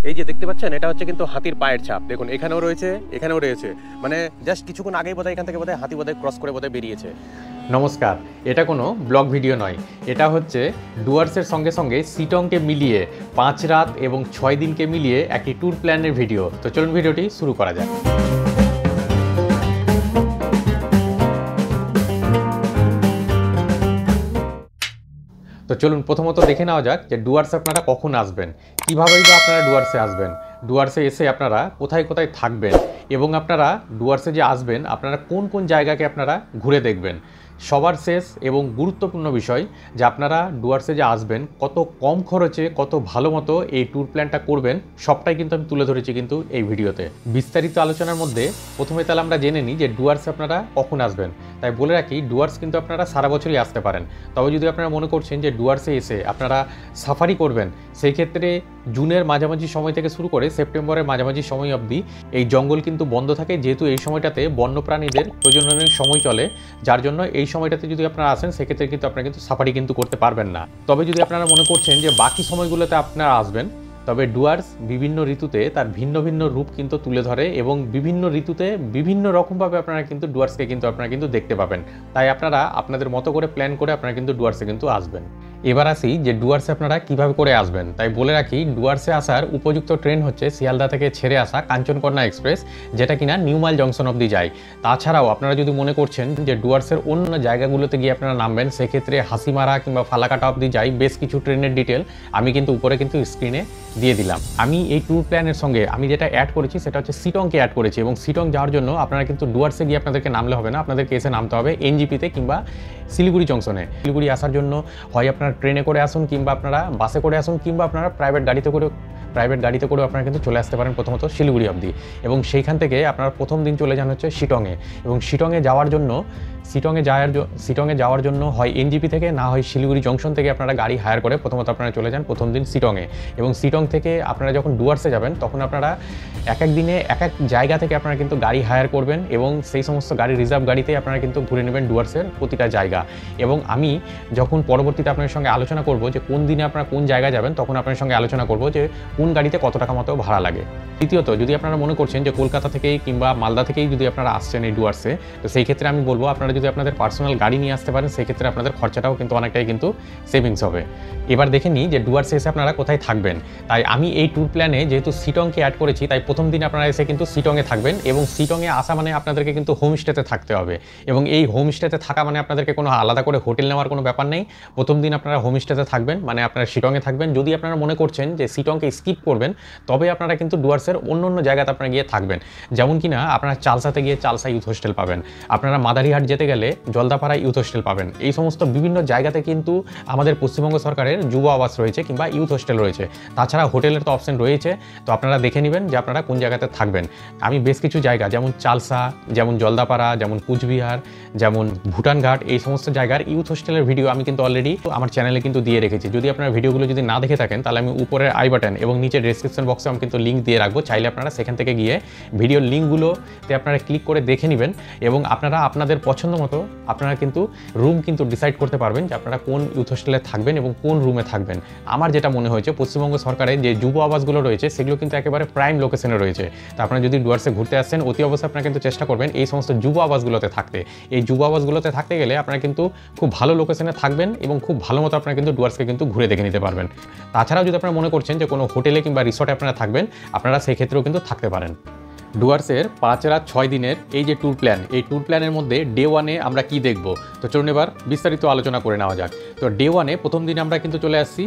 এই যে দেখতে পাচ্ছেন, এটা হচ্ছে কিন্তু হাতির পায়ের ছাপ। দেখুন এখানেও রয়েছে, এখানেও রয়েছে। মানে জাস্ট কিছুক্ষণ আগেই বোধহয় এখান থেকে বোধহয় হাতি বোধহয় ক্রস করে বোধহয় বেরিয়েছে। নমস্কার, এটা কোনো ব্লগ ভিডিও নয়, এটা হচ্ছে ডুয়ার্সের সঙ্গে সঙ্গে শিটংকে মিলিয়ে 5 রাত এবং 6 দিনকে মিলিয়ে একটি ট্যুর প্ল্যানের ভিডিও। তো চলুন ভিডিওটি শুরু করা যাক। তো চলুন প্রথমত দেখে নেওয়া যাক যে ডুয়ার্সে আপনারা কখন আসবেন, কীভাবেই বা আপনারা ডুয়ার্সে আসবেন, ডুয়ার্সে এসে আপনারা কোথায় কোথায় থাকবেন এবং আপনারা ডুয়ার্সে যে আসবেন আপনারা কোন কোন জায়গাকে আপনারা ঘুরে দেখবেন। সবার শেষ এবং গুরুত্বপূর্ণ বিষয় যে আপনারা ডুয়ার্সে যে আসবেন কত কম খরচে কত ভালো মতো এই ট্যুর প্ল্যানটা করবেন, সবটাই কিন্তু আমি তুলে ধরেছি কিন্তু এই ভিডিওতে। বিস্তারিত আলোচনার মধ্যে প্রথমে তাহলে আমরা জেনে নিই যে ডুয়ার্সে আপনারা কখন আসবেন। তাই বলে রাখি, ডুয়ার্স কিন্তু আপনারা সারা বছরই আসতে পারেন। তবে যদি আপনারা মনে করছেন যে ডুয়ার্সে এসে আপনারা সাফারি করবেন, সেই ক্ষেত্রে জুনের মাঝামাঝি সময় থেকে শুরু করে সেপ্টেম্বরের মাঝামাঝি সময় অবধি এই জঙ্গল কিন্তু বন্ধ থাকে, যেহেতু এই সময়টাতে বন্যপ্রাণীদের প্রজননের সময় চলে। যার জন্য এই সময়টাতে যদি আপনারা আসেন সেক্ষেত্রে কিন্তু আপনারা কিন্তু সাফারি কিন্তু করতে পারবেন না। তবে যদি আপনারা মনে করছেন যে বাকি সময়গুলোতে আপনারা আসবেন, তবে ডুয়ার্স বিভিন্ন ঋতুতে তার ভিন্ন ভিন্ন রূপ কিন্তু তুলে ধরে এবং বিভিন্ন ঋতুতে বিভিন্ন রকমভাবে আপনারা কিন্তু ডুয়ার্সকে কিন্তু আপনারা কিন্তু দেখতে পাবেন। তাই আপনারা আপনাদের মতো করে প্ল্যান করে আপনারা কিন্তু ডুয়ার্সে কিন্তু আসবেন। এবার আসি যে ডুয়ার্সে আপনারা কিভাবে করে আসবেন। তাই বলে রাখি, ডুয়ার্সে আসার উপযুক্ত ট্রেন হচ্ছে শিয়ালদা থেকে ছেড়ে আসা কাঞ্চনকন্যা এক্সপ্রেস, যেটা কিনা নিউ মাইল জংশন অবধি যায়। তাছাড়াও আপনারা যদি মনে করছেন যে ডুয়ার্সের অন্য জায়গাগুলোতে গিয়ে আপনারা নামবেন, সেক্ষেত্রে হাসিমারা কিংবা ফালাকাটা অবধি যায় বেশ কিছু ট্রেনের ডিটেল আমি কিন্তু উপরে কিন্তু স্ক্রিনে দিয়ে দিলাম। আমি এই ট্যুর প্ল্যানের সঙ্গে আমি যেটা অ্যাড করেছি সেটা হচ্ছে শিটংকে অ্যাড করেছি, এবং শিটং যাওয়ার জন্য আপনারা কিন্তু ডুয়ার্সে গিয়ে আপনাদেরকে নামলে হবে না, আপনাদেরকে এসে নামতে হবে এনজিপিতে কিংবা শিলিগুড়ি জংশনে। শিলিগুড়ি আসার জন্য হয় আপনারা ট্রেনে করে আসুন কিংবা আপনারা বাসে করে আসুন কিংবা আপনারা প্রাইভেট গাড়িতে করেও আপনারা কিন্তু চলে আসতে পারেন প্রথমত শিলিগুড়ি অবধি। এবং সেইখান থেকে আপনারা প্রথম দিন চলে যান হচ্ছে শিটংয়ে। এবং শিটংয়ে যাওয়ার জন্য হয় এনজিপি থেকে না হয় শিলিগুড়ি জংশন থেকে আপনারা গাড়ি হায়ার করে প্রথমত আপনারা চলে যান প্রথম দিন শিটংয়ে। এবং শিটং থেকে আপনারা যখন ডুয়ার্সে যাবেন তখন আপনারা এক এক দিনে এক এক জায়গা থেকে আপনারা কিন্তু গাড়ি হায়ার করবেন এবং সেই সমস্ত গাড়ি রিজার্ভ গাড়িতেই আপনারা কিন্তু ঘুরে নেবেন ডুয়ার্সের প্রতিটা জায়গা। এবং আমি যখন পরবর্তীতে আপনার সঙ্গে আলোচনা করব যে কোন দিনে আপনারা কোন জায়গায় যাবেন, তখন আপনার সঙ্গে আলোচনা করব যে কোন গাড়িতে কত টাকা মতো ভাড়া লাগে। দ্বিতীয়ত, যদি আপনারা মনে করছেন যে কলকাতা থেকেই কিংবা মালদা থেকেই যদি আপনারা আসছেন এই ডুয়ার্সে, তো সেই ক্ষেত্রে আমি বলবো আপনারা যদি আপনাদের পার্সোনাল গাড়ি নিয়ে আসতে পারেন, সেই ক্ষেত্রে আপনাদের খরচাটাও কিন্তু অনেকটাই কিন্তু সেভিংস হবে। এবার দেখে নিই যে ডুয়ার্সে এসে আপনারা কোথায় থাকবেন। তাই আমি এই ট্যুর প্ল্যানে যেহেতু শিটংকে অ্যাড করেছি, তাই প্রথম দিন আপনারা এসে কিন্তু শিটংয়ে থাকবেন। এবং শিটংয়ে আসা মানে আপনাদেরকে কিন্তু হোমস্টেতে থাকতে হবে, এবং এই হোমস্টেতে থাকা মানে আপনাদেরকে কোনো আলাদা করে হোটেল নেওয়ার কোনো ব্যাপার নেই। প্রথম দিন আপনারা হোমস্টেতে থাকবেন, মানে আপনারা শিটংয়ে থাকবেন। যদি আপনারা মনে করছেন যে শিটংকে স্কিপ করবেন, তবে আপনারা কিন্তু ডুয়ার্সের অন্য অন্য জায়গাতে আপনারা গিয়ে থাকবেন। যেমন কিনা আপনারা চালসাতে গিয়ে চালসা ইউথ হোস্টেল পাবেন, আপনারা মাদারিহাট যেতে গেলে জলদাপাড়া ইউথ হোস্টেল পাবেন। এই সমস্ত বিভিন্ন জায়গাতে কিন্তু আমাদের পশ্চিমবঙ্গ সরকারের যুব আবাস রয়েছে কিংবা ইউথ হোস্টেল রয়েছে। তাছাড়া হোটেলের তো অপশন রয়েছে, তো আপনারা দেখে নেবেন যে আপনারা কোন জায়গাতে থাকবেন। আমি বেশ কিছু জায়গা যেমন চালসা, যেমন জলদাপাড়া, যেমন কুচবিহার, যেমন ভুটানঘাট, এই সমস্ত জায়গার ইউথ হোস্টেলের ভিডিও আমি কিন্তু অলরেডি আমার চ্যানেলে কিন্তু দিয়ে রেখেছি। যদি আপনারা ভিডিওগুলো যদি না দেখে থাকেন, তাহলে আমি উপরের আই বাটন এবং নিচের ডেসক্রিপশন বক্সে আমি কিন্তু লিঙ্ক দিয়ে রাখবো, চাইলে আপনারা সেখান থেকে গিয়ে ভিডিওর লিঙ্কগুলোতে আপনারা ক্লিক করে দেখে নেবেন এবং আপনারা আপনাদের পছন্দ মতো আপনারা কিন্তু রুম কিন্তু ডিসাইড করতে পারবেন যে আপনারা কোন ইউথ হোস্টেলে থাকবেন এবং কোন রুমে থাকবেন। আমার যেটা মনে হয়েছে, পশ্চিমবঙ্গ সরকারের যে যুব আবাসগুলো রয়েছে সেগুলো কিন্তু একেবারে প্রাইম লোকেশনে রয়েছে। তা আপনারা যদি ডুয়ার্সে ঘুরতে আসছেন, অতি অবশ্যই আপনারা কিন্তু চেষ্টা করবেন এই সমস্ত যুব আবাসগুলোতে থাকতে। এই যুব আবাসগুলোতে থাকতে গেলে আপনারা কিন্তু খুব ভালো লোকেশনে থাকবেন এবং খুব ভালো মতো আপনারা কিন্তু ডুয়ার্সকে কিন্তু ঘুরে দেখে নিতে পারবেন। তাছাড়াও যদি আপনারা মনে করছেন যে কোনো হোটেলে কিংবা রিসর্টে আপনারা থাকবেন, আপনারা সেই ক্ষেত্রেও কিন্তু থাকতে পারেন। ডুয়ার্সের 5 রাত 6 দিনের এই যে ট্যুর প্ল্যান, এই ট্যুর প্ল্যানের মধ্যে ডে 1-এ আমরা কি দেখব, তো চলুন এবার বিস্তারিত আলোচনা করে নেওয়া যাক। তো ডে 1-এ প্রথম দিনে আমরা কিন্তু চলে আসছি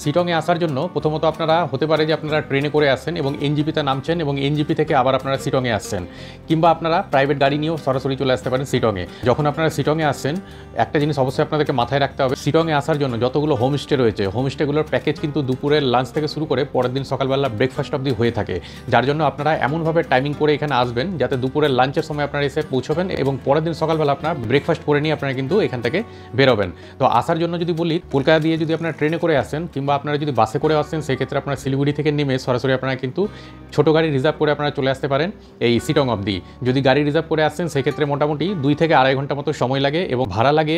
শিটংয়ে আসার জন্য প্রথমত আপনারা হতে পারে যে আপনারা ট্রেনে করে আসছেন এবং এনজিপিতে নামছেন এবং এনজিপি থেকে আবার আপনারা শিটংয়ে আসছেন, কিংবা আপনারা প্রাইভেট গাড়ি নিয়েও সরাসরি চলে আসতে পারেন শিটংয়ে। যখন আপনারা শিটংয়ে আসছেন, একটা জিনিস অবশ্যই আপনাদেরকে মাথায় রাখতে হবে, শিটংয়ে আসার জন্য যতগুলো হোমস্টে রয়েছে, হোমস্টেগুলোর প্যাকেজ কিন্তু দুপুরের লাঞ্চ থেকে শুরু করে পরের দিন সকালবেলা ব্রেকফাস্ট অবধি হয়ে থাকে। যার জন্য আপনারা এমনভাবে টাইমিং করে এখানে আসবেন যাতে দুপুরের লাঞ্চের সময় আপনারা এসে পৌঁছবেন এবং পরের দিন সকালবেলা আপনারা ব্রেকফাস্ট করে নিয়ে আপনারা কিন্তু এখান থেকে বেরোবেন। তো আসার জন্য যদি বলি, কলকাতা দিয়ে যদি আপনারা ট্রেনে করে আসেন কিংবা আপনারা যদি বাসে করে আসেন, সেক্ষেত্রে আপনারা শিলিগুড়ি থেকে নেমে সরাসরি আপনারা কিন্তু ছোটো গাড়ি রিজার্ভ করে আপনারা চলে আসতে পারেন এই শিটং অবধি। যদি গাড়ি রিজার্ভ করে আসছেন, সেক্ষেত্রে মোটামুটি 2 থেকে আড়াই ঘন্টা মতো সময় লাগে এবং ভাড়া লাগে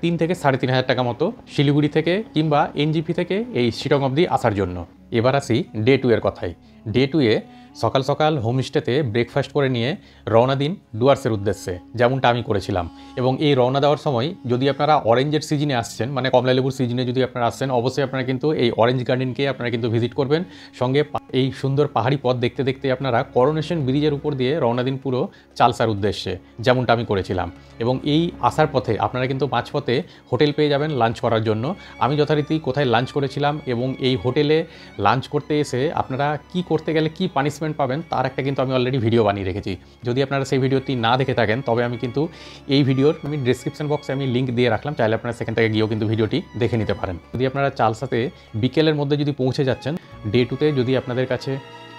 3 থেকে 3,500 টাকা মতো শিলিগুড়ি থেকে কিংবা এনজিপি থেকে এই শিটং অবধি আসার জন্য। এবার আসি ডে 2 এর কথায়। ডে 2 এ সকাল সকাল হোমস্টেতে ব্রেকফাস্ট করে নিয়ে রওনা দিন ডুয়ার্সের উদ্দেশ্যে, যেমনটা আমি করেছিলাম। এবং এই রওনা দেওয়ার সময় যদি আপনারা অরেঞ্জের সিজনে আসছেন, মানে কমলালেবুর সিজনে যদি আপনারা আসছেন, অবশ্যই আপনারা কিন্তু এই অরেঞ্জ গার্ডেনকে আপনারা কিন্তু ভিজিট করবেন। সঙ্গে এই সুন্দর পাহাড়ি পথ দেখতে দেখতে আপনারা করোনেশন ব্রিজের উপর দিয়ে রওনা দিন পুরো চালসার উদ্দেশ্যে, যেমনটা আমি করেছিলাম। এবং এই আসার পথে আপনারা কিন্তু মাঝপথে হোটেল পেয়ে যাবেন লাঞ্চ করার জন্য। আমি যথারীতি কোথায় লাঞ্চ করেছিলাম এবং এই হোটেলে লাঞ্চ করতে এসে আপনারা কি করতে গেলে কি পানিশমেন্ট পাবেন তার একটা কিন্তু আমি অলরেডি ভিডিও বানিয়ে রেখেছি। যদি আপনারা সেই ভিডিওটি না দেখে থাকেন তবে আমি কিন্তু এই ভিডিওর ডিসক্রিপশন বক্সে আমি লিঙ্ক দিয়ে রাখলাম, চাইলে আপনারা সেখান থেকে গিয়েও কিন্তু ভিডিওটি দেখে নিতে পারেন। যদি আপনারা চালসাতে বিকেলের মধ্যে যদি পৌঁছে যাচ্ছেন, ডে 2 তে যদি আপনাদের কাছে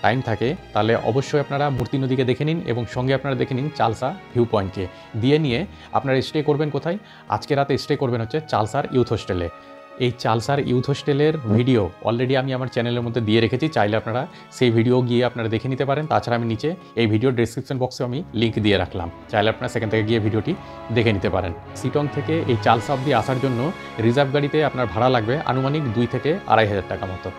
টাইম থাকে তাহলে অবশ্যই আপনারা মূর্তি নদীকে দেখে নিন এবং সঙ্গে আপনারা দেখে নিন চালসা ভিউ পয়েন্টকে। দিয়ে নিয়ে আপনারা স্টে করবেন কোথায়? আজকে রাতে স্টে করবেন হচ্ছে চালসার ইউথ হোস্টেলে। এই চালসার ইউথ হোস্টেলের ভিডিও অলরেডি আমি আমার চ্যানেলের মধ্যে দিয়ে রেখেছি, চাইলে আপনারা সেই ভিডিও গিয়ে আপনারা দেখে নিতে পারেন। তাছাড়া আমি নিচে এই ভিডিওর ডিসক্রিপশন বক্সে আমি লিঙ্ক দিয়ে রাখলাম, চাইলে আপনারা সেখান থেকে গিয়ে ভিডিওটি দেখে নিতে পারেন। সিটং থেকে এই চালসা অবধি আসার জন্য রিজার্ভ গাড়িতে আপনার ভাড়া লাগবে আনুমানিক 2 থেকে 2,500 টাকা মতো।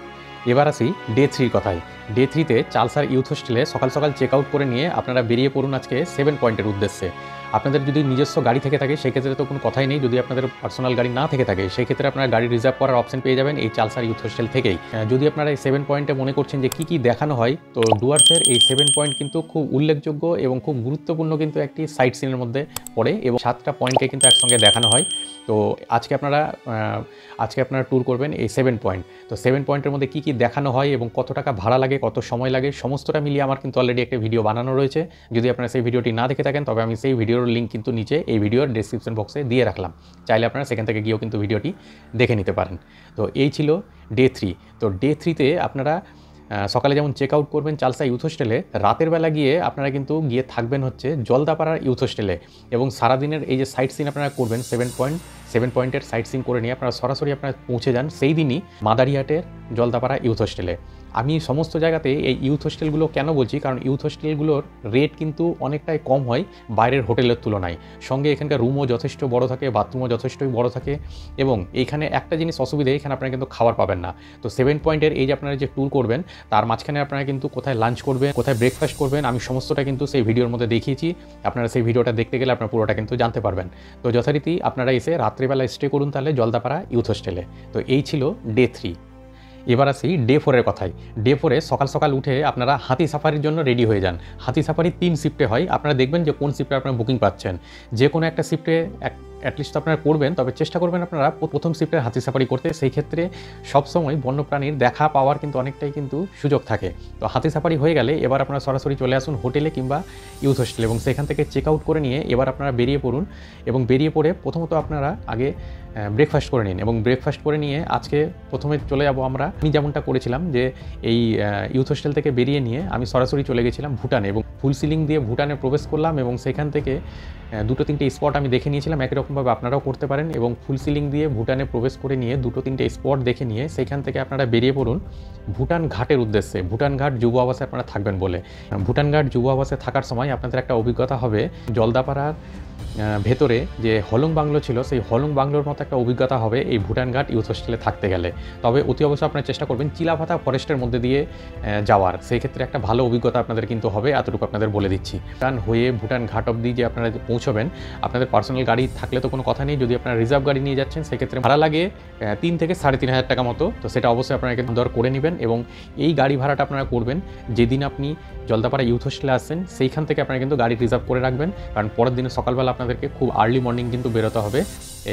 এবার আসি ডে 3 কথায়। ডে 3 তে চালসার ইউথ হোস্টেলে সকাল সকাল চেক আউট করে নিয়ে আপনারা বেরিয়ে পড়ুন আজকে 7 পয়েন্টের উদ্দেশ্যে। আপনাদের যদি নিজস্ব গাড়ি থেকে থাকে সেক্ষেত্রে তো কোনো কথাই নেই। যদি আপনাদের পার্সোনাল গাড়ি না থেকে থাকে সেক্ষেত্রে আপনারা গাড়ি রিজার্ভ করার অপশন পেয়ে যাবেন এই চালসার ইউথ হোস্টেল থেকেই। যদি আপনারা এই 7 পয়েন্টে মনে করছেন যে কী কী দেখানো হয়, তো ডুয়ার্সের এই 7 পয়েন্ট কিন্তু খুব উল্লেখযোগ্য এবং খুব গুরুত্বপূর্ণ কিন্তু একটি সাইট সিনের মধ্যে পড়ে এবং 7টা পয়েন্টকে কিন্তু একসঙ্গে দেখানো হয়। তো আজকে আপনারা ট্যুর করবেন এই 7 পয়েন্ট। তো 7 পয়েন্টের মধ্যে কী কী দেখানো হয় এবং কত টাকা ভাড়া লাগে, কত সময় লাগে, সমস্তটা মিলিয়ে আমার কিন্তু অলরেডি একটা ভিডিও বানানো রয়েছে। যদি আপনারা সেই ভিডিওটি না দেখে থাকেন তবে আমি সেই ভিডিওর লিঙ্ক কিন্তু নিচে এই ভিডিওর ডেসক্রিপশন বক্সে দিয়ে রাখলাম, চাইলে আপনারা সেখান থেকে গিয়েও কিন্তু ভিডিওটি দেখে নিতে পারেন। তো এই ছিল ডে 3। তো ডে 3তে আপনারা সকালে যেমন চেক আউট করবেন চালসা ইউথ হোস্টেলে, রাতের বেলা গিয়ে আপনারা কিন্তু গিয়ে থাকবেন হচ্ছে জলদাপাড়ার ইউথ হোস্টেলে। এবং সারাদিনের এই যে সাইট সিন আপনারা করবেন 7 পয়েন্টের সাইট সিন করে নিয়ে আপনারা সরাসরি আপনারা পৌঁছে যান সেই দিনই মাদারিহাটের জলদাপাড়া ইউথ হোস্টেলে। আমি সমস্ত জায়গাতে এই ইউথ হোস্টেলগুলো কেন বলছি, কারণ ইউথ হোস্টেলগুলোর রেট কিন্তু অনেকটাই কম হয় বাইরের হোটেলের তুলনায়। সঙ্গে এখানকার রুমও যথেষ্ট বড় থাকে, বাথরুমও যথেষ্টই বড় থাকে। এবং এইখানে একটা জিনিস অসুবিধা, এখানে আপনারা কিন্তু খাবার পাবেন না। তো 7 পয়েন্টের এই যে আপনারা যে ট্যুর করবেন তার মাঝখানে আপনারা কিন্তু কোথায় লাঞ্চ করবেন, কোথায় ব্রেকফাস্ট করবেন, আমি সমস্তটা কিন্তু সেই ভিডিওর মধ্যে দেখিয়েছি। আপনারা সেই ভিডিওটা দেখতে গেলে আপনারা পুরোটা কিন্তু জানতে পারবেন। তো যথারীতি আপনারা এসে রাত্রিবেলা স্টে করুন তাহলে জলদাপাড়া ইউথ হোস্টেলে। তো এই ছিল ডে 3। এবার আসি ডে 4-এর কথায়। ডে 4-এ সকাল সকাল উঠে আপনারা হাতি সাফারির জন্য রেডি হয়ে যান। হাতি সাফারি 3 শিফটে হয়, আপনারা দেখবেন যে কোন শিফটে আপনারা বুকিং পাচ্ছেন। যে কোনো একটা শিফটে অ্যাটলিস্ট আপনারা করবেন, তবে চেষ্টা করবেন আপনারা প্রথম শিফটের হাতি সাফারি করতে। সেই ক্ষেত্রে সবসময় বন্যপ্রাণীর দেখা পাওয়ার কিন্তু অনেকটাই কিন্তু সুযোগ থাকে। তো হাতি সাফারি হয়ে গেলে এবার আপনারা সরাসরি চলে আসুন হোটেলে কিংবা ইউথ হোস্টেলে এবং সেখান থেকে চেক আউট করে নিয়ে এবার আপনারা বেরিয়ে পড়ুন। এবং বেরিয়ে পড়ে প্রথমত আপনারা আগে ব্রেকফাস্ট করে নিন এবং ব্রেকফাস্ট করে নিয়ে আজকে প্রথমে চলে যাব আমরা, আমি যেমনটা করেছিলাম যে এই ইউথ হোস্টেল থেকে বেরিয়ে নিয়ে আমি সরাসরি চলে গেছিলাম ভুটানে এবং ফুল সিলিং দিয়ে ভুটানে প্রবেশ করলাম এবং সেখান থেকে 2-3টে স্পট আমি দেখে নিয়েছিলাম। একই রকমভাবে আপনারাও করতে পারেন এবং ফুল সিলিং দিয়ে ভুটানে প্রবেশ করে নিয়ে 2-3টে স্পট দেখে নিয়ে সেখান থেকে আপনারা বেরিয়ে পড়ুন ভুটান ঘাটের উদ্দেশ্যে। ভুটান ঘাট যুব আবাসে আপনারা থাকবেন বলে। ভুটান ঘাট যুব আবাসে থাকার সময় আপনাদের একটা অভিজ্ঞতা হবে, জলদাপাড়ার ভেতরে যে হলং বাংলো ছিল সেই হলং বাংলোর মতো একটা অভিজ্ঞতা হবে এই ভুটান ঘাট ইউথ হোস্টেলে থাকতে গেলে। তবে অতি অবশ্যই আপনারা চেষ্টা করবেন চিলাপাতা ফরেস্টের মধ্যে দিয়ে যাওয়ার, সেই ক্ষেত্রে একটা ভালো অভিজ্ঞতা আপনাদের কিন্তু হবে, এতটুকু আপনাদের বলে দিচ্ছি। ভুটান হয়ে ভুটান ঘাট অবধি যে আপনারা পৌঁছবেন, আপনাদের পার্সোনাল গাড়ি থাকলে তো কোনো কথা নেই। যদি আপনারা রিজার্ভ গাড়ি নিয়ে যাচ্ছেন সেক্ষেত্রে ভাড়া লাগে 3 থেকে 3,500 টাকা মতো। তো সেটা অবশ্যই আপনারা কিন্তু দর করে নেবেন এবং এই গাড়ি ভাড়াটা আপনারা করবেন যেদিন আপনি জলদাপাড়া ইউথ হোস্টেলে আসছেন সেইখান থেকে আপনারা কিন্তু গাড়ি রিজার্ভ করে রাখবেন, কারণ পরের দিনে সকালবেলা আপনাদেরকে খুব আর্লি মর্নিং কিন্তু বেরোতে হবে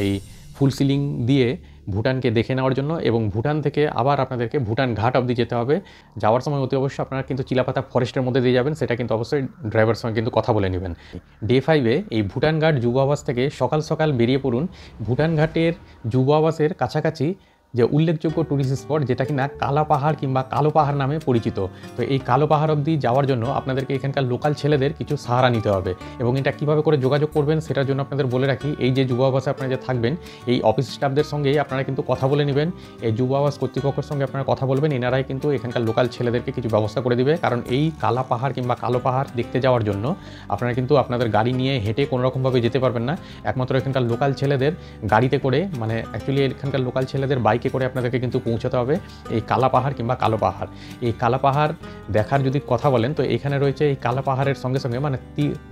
এই ফুল সিলিং দিয়ে ভুটানকে দেখে নেওয়ার জন্য এবং ভুটান থেকে আবার আপনাদেরকে ভুটান ঘাট অবধি যেতে হবে। যাওয়ার সময় অতি অবশ্যই আপনারা কিন্তু চিলাপাতা ফরেস্টের মধ্যে দিয়ে যাবেন, সেটা কিন্তু অবশ্যই ড্রাইভারের সঙ্গে কিন্তু কথা বলে নেবেন। ডে 5-এ এই ভুটান ঘাট যুব আবাস থেকে সকাল সকাল বেরিয়ে পড়ুন ভুটান ঘাটের যুব আবাসের কাছাকাছি যে উল্লেখযোগ্য টুরিস্ট স্পট যেটা কিনা কালা পাহাড় কিংবা কালো পাহাড় নামে পরিচিত। তো এই কালো পাহাড় অবধি যাওয়ার জন্য আপনাদেরকে এখানকার লোকাল ছেলেদের কিছু সাহারা নিতে হবে এবং এটা কীভাবে করে যোগাযোগ করবেন সেটার জন্য আপনাদের বলে রাখি, এই যে যুব আবাসে আপনারা যে থাকবেন এই অফিস স্টাফদের সঙ্গেই আপনারা কিন্তু কথা বলে নেবেন। এই যুব আবাস কর্তৃপক্ষের সঙ্গে আপনারা কথা বলবেন, এনারাই কিন্তু এখানকার লোকাল ছেলেদেরকে কিছু ব্যবস্থা করে দিবে। কারণ এই কালা পাহাড় কিংবা কালো পাহাড় দেখতে যাওয়ার জন্য আপনারা কিন্তু আপনাদের গাড়ি নিয়ে হেঁটে কোনোরকমভাবে যেতে পারবেন না, একমাত্র এখানকার লোকাল ছেলেদের গাড়িতে করে, মানে অ্যাকচুয়ালি এখানকার লোকাল ছেলেদের বাইক বাইকে করে আপনাদেরকে কিন্তু পৌঁছাতে হবে এই কালা পাহাড় কিংবা কালো পাহাড়। এই কালা পাহাড় দেখার যদি কথা বলেন তো এখানে রয়েছে এই কালা পাহাড়ের সঙ্গে সঙ্গে মানে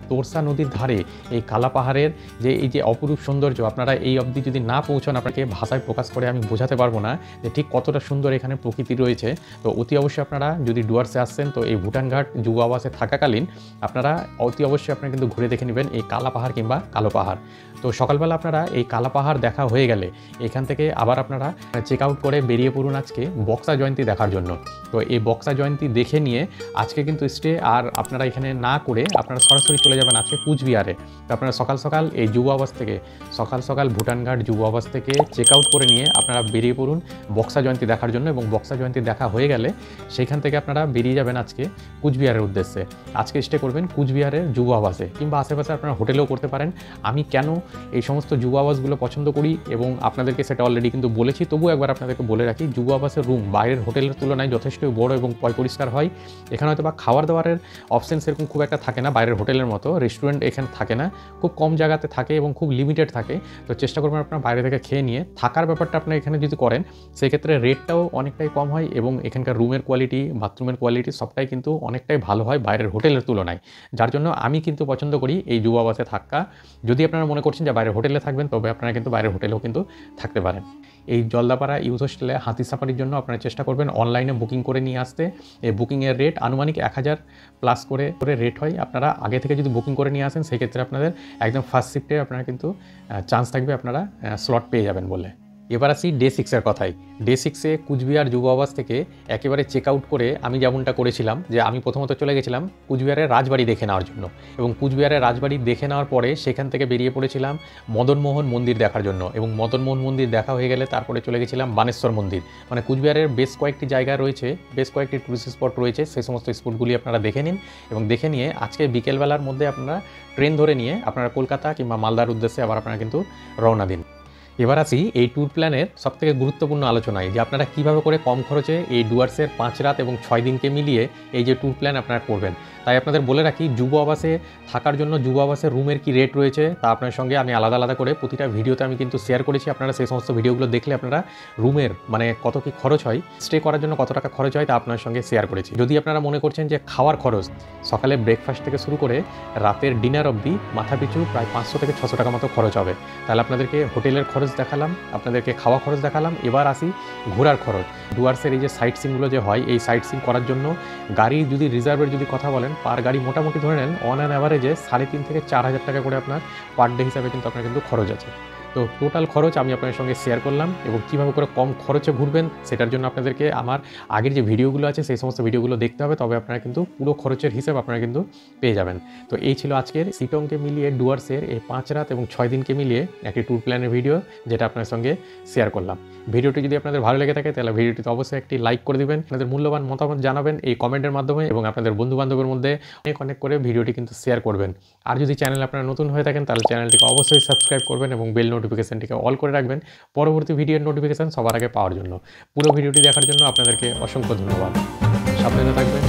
তোরসা নদীর ধারে এই কালা পাহাড়ের যে এই যে অপরূপ সৌন্দর্য, আপনারা এই অবধি যদি না পৌঁছান আপনাকে ভাষায় প্রকাশ করে আমি বোঝাতে পারবো না যে ঠিক কতটা সুন্দর এখানে প্রকৃতি রয়েছে। তো অতি অবশ্যই আপনারা যদি ডুয়ার্সে আসছেন তো এই ভুটান ঘাট যুব আবাসে থাকাকালীন আপনারা অতি অবশ্যই আপনারা কিন্তু ঘুরে দেখে নেবেন এই কালা পাহাড় কিংবা কালো পাহাড়। তো সকালবেলা আপনারা এই কালা পাহাড় দেখা হয়ে গেলে এখান থেকে আবার আপনারা চেক আউট করে বেরিয়ে পড়ুন আজকে বক্সা জয়ন্তী দেখার জন্য। তো এই বক্সা জয়ন্তী দেখে নিয়ে আজকে কিন্তু স্টে আর আপনারা এখানে না করে আপনারা সরাসরি চলে যাবেন আজকে কুচবিহারে। তো আপনারা সকাল সকাল এই যুব আবাস থেকে সকাল ভুটান ঘাট যুব আবাস থেকে চেক আউট করে নিয়ে আপনারা বেরিয়ে পড়ুন বক্সা জয়ন্তী দেখার জন্য, এবং বক্সা জয়ন্তী দেখা হয়ে গেলে সেখান থেকে আপনারা বেরিয়ে যাবেন আজকে কুচবিহারের উদ্দেশ্যে। আজকে স্টে করবেন কুচবিহারের যুব আবাসে কিংবা আশেপাশে আপনারা হোটেলেও করতে পারেন। আমি কেন এই সমস্ত যুব আবাসগুলো পছন্দ করি এবং আপনাদেরকে সেটা অলরেডি কিন্তু বলেছি, তবুও একবার আপনাদেরকে বলে রাখি, যুব আবাসের রুম বাইরের হোটেলের তুলনায় যথেষ্টই বড় এবং পরিষ্কার হয়। এখানে হয়তো বা খাবার দাবারের অপশন সেরকম খুব একটা থাকে না, বাইরের হোটেলের মতো রেস্টুরেন্ট এখানে থাকে না, খুব কম জায়গাতে থাকে এবং খুব লিমিটেড থাকে। তো চেষ্টা করবেন আপনার বাইরে থেকে খেয়ে নিয়ে থাকার ব্যাপারটা আপনার এখানে যদি করেন সেক্ষেত্রে রেটটাও অনেকটাই কম হয় এবং এখানকার রুমের কোয়ালিটি, বাথরুমের কোয়ালিটি সবটাই কিন্তু অনেকটাই ভালো হয় বাইরের হোটেলের তুলনায়। যার জন্য আমি কিন্তু পছন্দ করি এই যুব আবাসে থাকা। যদি আপনারা মনে করছেন যে বাইরের হোটেলে থাকবেন তবে আপনারা কিন্তু বাইরের হোটেলেও কিন্তু থাকতে পারেন। এই জলদাপাড়া ইউথ হোস্টেলে হাতি সাফারির জন্য আপনারা চেষ্টা করবেন অনলাইনে বুকিং করে নিয়ে আসতে। এই বুকিংয়ের রেট আনুমানিক 1000 প্লাস করে রেট হয়। আপনারা আগে থেকে যদি বুকিং করে নিয়ে আসেন সেক্ষেত্রে আপনাদের একদম ফার্স্ট শিফটে আপনারা কিন্তু চান্স থাকবে আপনারা স্লট পেয়ে যাবেন বলে। এবার আসি ডে 6-এর কথায়। ডে 6-এ কুচবিহার যুব আবাস থেকে একেবারে চেক আউট করে আমি যেমনটা করেছিলাম যে আমি প্রথমত চলে গেছিলাম কুচবিহারের রাজবাড়ি দেখে নেওয়ার জন্য, এবং কুচবিহারের রাজবাড়ি দেখে নেওয়ার পরে সেখান থেকে বেরিয়ে পড়েছিলাম মদনমোহন মন্দির দেখার জন্য, এবং মদনমোহন মন্দির দেখা হয়ে গেলে তারপরে চলে গেছিলাম বানেশ্বর মন্দির। মানে কুচবিহারের বেশ কয়েকটি জায়গা রয়েছে, বেশ কয়েকটি টুরিস্ট স্পট রয়েছে, সেই সমস্ত স্পটগুলি আপনারা দেখে নিন এবং দেখে নিয়ে আজকে বিকেলবেলার মধ্যে আপনারা ট্রেন ধরে নিয়ে আপনারা কলকাতা কিংবা মালদার উদ্দেশ্যে আবার আপনারা কিন্তু রওনা দিন। এবার আসি এই ট্যুর প্ল্যানের সবথেকে গুরুত্বপূর্ণ আলোচনায় যে আপনারা কীভাবে করে কম খরচে এই ডুয়ার্সের 5 রাত এবং 6 দিনকে মিলিয়ে এই যে ট্যুর প্ল্যান আপনারা করবেন। তাই আপনাদের বলে রাখি যুব আবাসে থাকার জন্য যুব আবাসের রুমের কি রেট রয়েছে তা আপনার সঙ্গে আমি আলাদা আলাদা করে প্রতিটা ভিডিওতে আমি কিন্তু শেয়ার করেছি। আপনারা সেই সমস্ত ভিডিওগুলো দেখলে আপনারা রুমের মানে কত কি খরচ হয়, স্টে করার জন্য কত টাকা খরচ হয় তা আপনার সঙ্গে শেয়ার করেছি। যদি আপনারা মনে করছেন যে খাওয়ার খরচ সকালে ব্রেকফাস্ট থেকে শুরু করে রাতের ডিনার অবধি মাথাপিছু প্রায় 500 থেকে 600 টাকা মতো খরচ হবে, তাহলে আপনাদেরকে হোটেলের খরচ দেখালাম, আপনাদেরকে খাওয়া খরচ দেখালাম। এবার আসি ঘোরার খরচ। ডুয়ার্সের এই যে সাইট সিনগুলো যে হয় এই সাইট সিন করার জন্য গাড়ি যদি রিজার্ভের যদি কথা বলেন পার গাড়ি মোটামুটি ধরে নেন অন অ্যান অ্যাভারেজে 3,500 থেকে 4,000 টাকা করে আপনার পার ডে হিসাবে কিন্তু আপনার কিন্তু খরচ আছে। তো টোটাল খরচ আমি আপনাদের সঙ্গে শেয়ার করলাম এবং কীভাবে করে কম খরচে ঘুরবেন সেটার জন্য আপনাদেরকে আমার আগের যে ভিডিওগুলো আছে সেই সমস্ত ভিডিওগুলো দেখতে হবে, তবে আপনারা কিন্তু পুরো খরচের হিসাব আপনারা কিন্তু পেয়ে যাবেন। তো এই ছিল আজকের শিটংকে মিলিয়ে ডুয়ার্সের এই 5 রাত এবং 6 দিনকে মিলিয়ে একটি ট্যুর প্ল্যানের ভিডিও যেটা আপনার সঙ্গে শেয়ার করলাম। ভিডিওটি যদি আপনাদের ভালো লেগে থাকে তাহলে ভিডিওটিতে অবশ্যই একটি লাইক করে দিবেন, আপনাদের মূল্যবান মতামত জানাবেন এই কমেন্টের মাধ্যমে এবং আপনাদের বন্ধুবান্ধবের মধ্যে অনেক করে ভিডিওটি কিন্তু শেয়ার করবেন। আর যদি চ্যানেল আপনারা নতুন হয়ে থাকেন তাহলে চ্যানেলটিকে অবশ্যই সাবস্ক্রাইব করবেন এবং বেল নোটিফিকেশনটিকে অল করে রাখবেন পরবর্তী ভিডিওর নোটিফিকেশন সবার আগে পাওয়ার জন্য। পুরো ভিডিওটি দেখার জন্য আপনাদেরকে অসংখ্য ধন্যবাদ। সাবধানে থাকবেন।